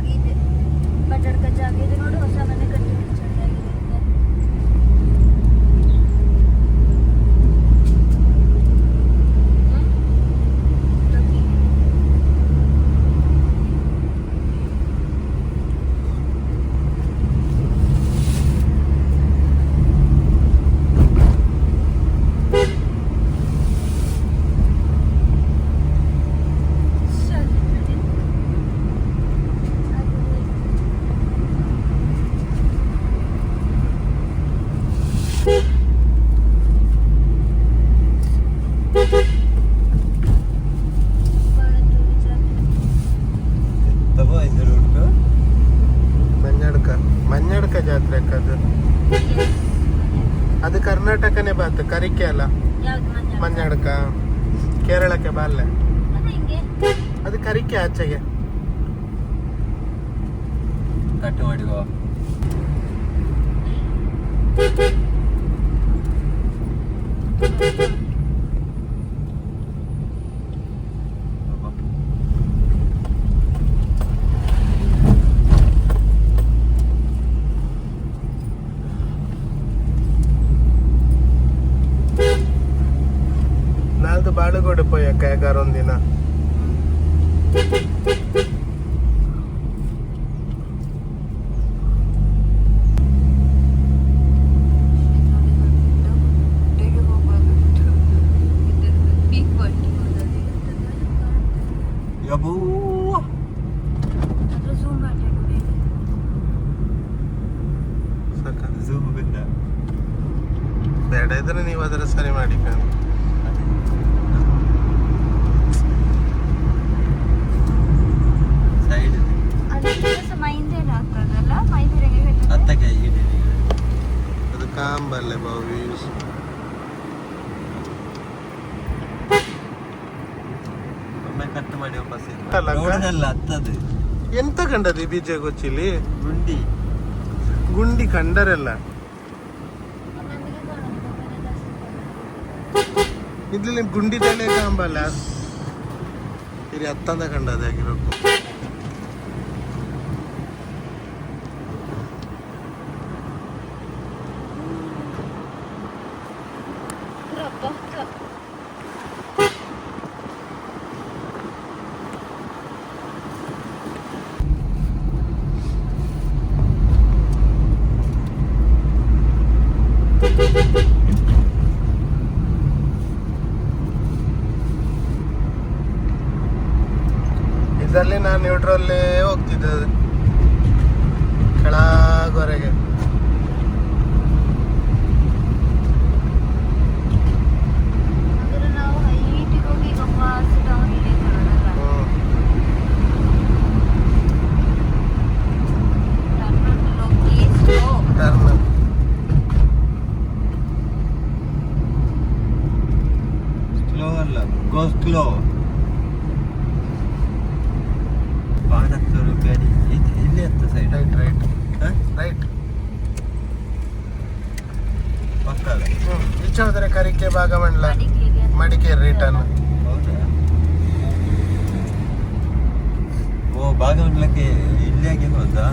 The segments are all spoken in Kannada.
ಜಾಗ ಇದೆ, ಕಟ್ಟಡಕ ಜಾಗ ಇದೆ ನೋಡು, ಹೊಸ ಮನೆ ಕಟ್ಟಿದ್ರೆ ಚೆನ್ನಾಗಿದೆ. ಮಂಜಡ್ಕ ಜಾತ್ರೆ ಅದು ಅದು ಕರ್ನಾಟಕನೇ ಬಾತು, ಕರಿಕೆ ಅಲ್ಲ ಮಂಜಡ್ಕ, ಕೇರಳಕ್ಕೆ ಬಾಲ್ಲೆ ಅದು ಕರಿಕೆ ಆಚೆಗೆ ಕಟ್ಟು ಮಾಡಿವ. ನಾಲ್ದು ಬಾಳುಗೋಡು ಪೋಯಕ್ಕ ಯಾಗಾರ ಒಂದಿನ. ಬೇಡ ಇದ್ರೆ ನೀವು ಅದರ ಸರಿ ಮಾಡಿ ಅದು ಕಾಂಬಲ್ಲೆ ಬಾವಿ ಕಟ್ಟು ಮಾಡಿ ವಾಪಸ್ ಹತ್ತದು. ಎಂತ ಕಂಡದು ಬೀಜ ಗೊಚ್ಚಿಲಿ ಗುಂಡಿ ಗುಂಡಿ ಕಂಡರೆಲ್ಲ ಇದ್ರಲ್ಲಿ ಗುಂಡಿ ತಲೆ ಕಾಂಬಲ್ಲ ಇರಿ ಹತ್ತಂದ ಕಂಡದ ಆಗಿರೋಕು. ಇದರಲ್ಲಿ ನಾನು ನ್ಯೂಟ್ರಲ್ಲೇ ಹೋಗ್ತಿದ್ದೆ ಕೆಳಗೊರೆಗೆ. ಸ್ಲೋ ಅಲ್ಲ, ಗೋ ಸ್ಲೋ. ಗಾಡಿ ಇಲ್ಲಿ ಹತ್ತು ಸೈಡ್ ರೈಟ್ ರೈಟ್ ರೈಟ್ ಪಕ್ಕ ಈಚೆ ಹೋದರೆ ಕರಿಕೆ ಭಾಗಮಂಡಲ ಮಡಿಕೇರಿ ರಿಟರ್ನ್. ಓ ಭಾಗಮಂಡಲಕ್ಕೆ ಇಲ್ಲಿಯಾಗಿ ಹೋದಾ?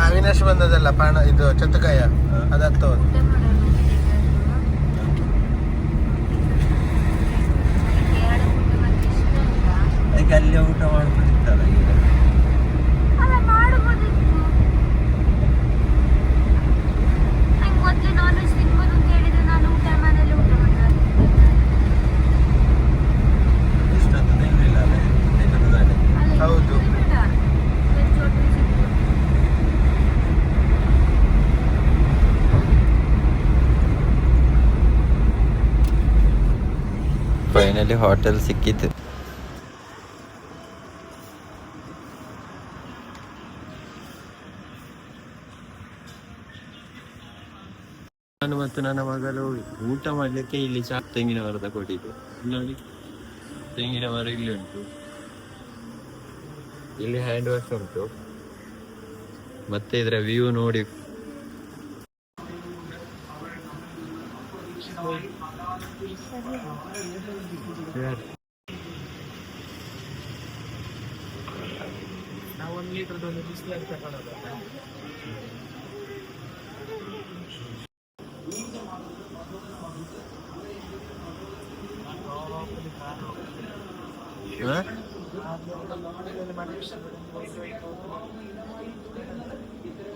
ಅವಿನಾಶ್ ಬಂದದಲ್ಲ ಪಾಣ ಇದು ಚತ್ತಕಾಯ ಅದತ್ತ ಅದಕ್ಕೆ ಅಲ್ಲಿ ಊಟ ಮಾಡ್ಬೋದಿತ್ತಲ್ಲ ಈಗ. ಇಷ್ಟೊತ್ತು ತಿನ್ನಲಿಲ್ಲ ಅಲ್ಲ ತಿನ್ನೋದಾದ್ರೆ. ಹೌದು. ಫೈನಲಿ ಹೋಟೆಲ್ ಸಿಕ್ಕಿತ್ತು. ನಾನು ಮತ್ತು ನನ್ನ ಮಗಳು ಊಟ ಮಾಡ್ಲಿಕ್ಕೆ ಇಲ್ಲಿ ತೆಂಗಿನ ಮರದ ಕೊಟ್ಟಿದ್ದು ನೋಡಿ. ತೆಂಗಿನ ಮರ ಇಲ್ಲಿ ಉಂಟು, ಇಲ್ಲಿ ಹ್ಯಾಂಡ್ ವಾಶ್ ಉಂಟು, ಮತ್ತೆ ಇದರ ವ್ಯೂ ನೋಡಿ. ಇದ್ರದ್ದೊಂದು ಬಿಸಿಲಾಗಿ ತಗೊಳ್ಳೋದು.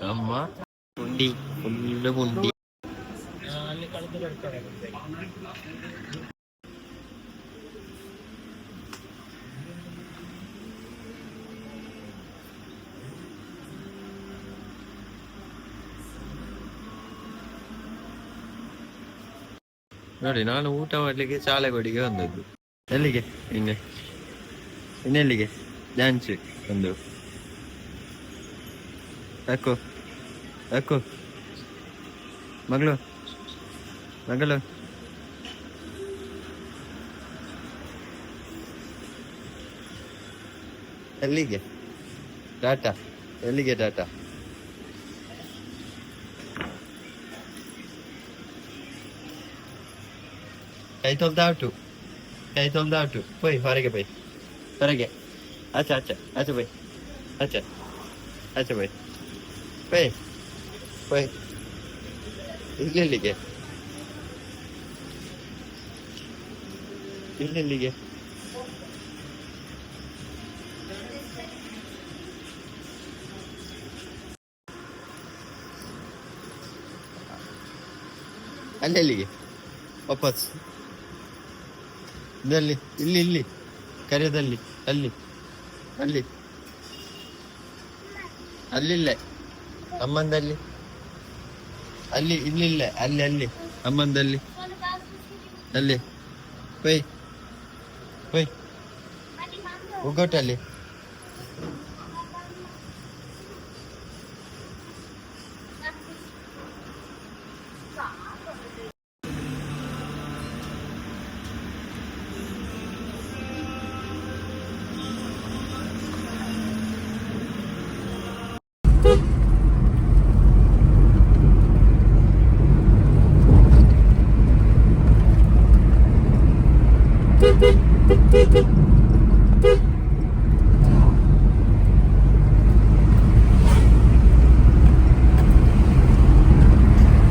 ಅಮ್ಮ ಪುಂಡಿ ಫುಲ್ಲು ಪುಂಡಿ. ಅಲ್ಲಿ ಕಳೆದು ಬರ್ತಾರೆ. ನೋಡಿ ನಾನು ಊಟ ಮಾಡ್ಲಿಕ್ಕೆ ಚಾಲೆಗೋಡಿಗೆ ಬಂದದ್ದು. ಎಲ್ಲಿಗೆ ಇನ್ನೆಲ್ಲಿಗೆ ಡ್ಯಾನ್ಸ್ ಒಂದು ಯಾಕೋ ಮಗಳು ಎಲ್ಲಿಗೆ ಟಾಟಾ ಎಲ್ಲಿಗೆ ಟಾಟಾ ಕೈ ತೊಳ್ದ ಉಂಟು ಪೋಯ್ ಹೊರಗೆ ಆಚೆ ಬೈ ಆಚೆ ಪೋಯ್ ಇಲ್ಲಿಗೆ ಅಲ್ಲೆಲ್ಲಿಗೆ ವಾಪಸ್ ಇಲ್ಲಿ ಕರೆಯದಲ್ಲಿ ಅಲ್ಲಿಲ್ಲ ಅಮ್ಮಂದಲ್ಲಿ ಇಲ್ಲಿಲ್ಲ ಅಲ್ಲಿ ಅಮ್ಮಂದಲ್ಲಿ ಅಲ್ಲಿ ಪೈ ಒಗ್ಗಟ್ಟಲ್ಲಿ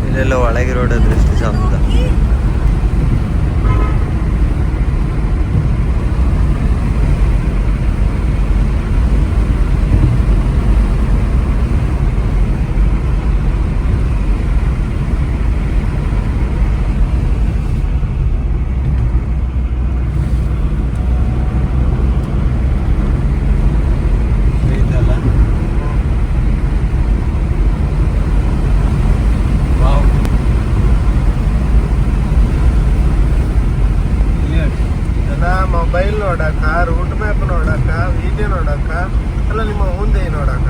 ಇಲ್ಲೆಲ್ಲ ಒಳಗೆ ರೋಡ್ ದೃಷ್ಟಿ ಚಂದ. ಮೊಬೈಲ್ ನೋಡಕ, ರೂಟ್ ಮ್ಯಾಪ್ ನೋಡಕ, ವಿಡಿಯೋ ನೋಡಕ, ಅಲ್ಲ ನಿಮ್ಮ ಮುಂದೆ ನೋಡಕ.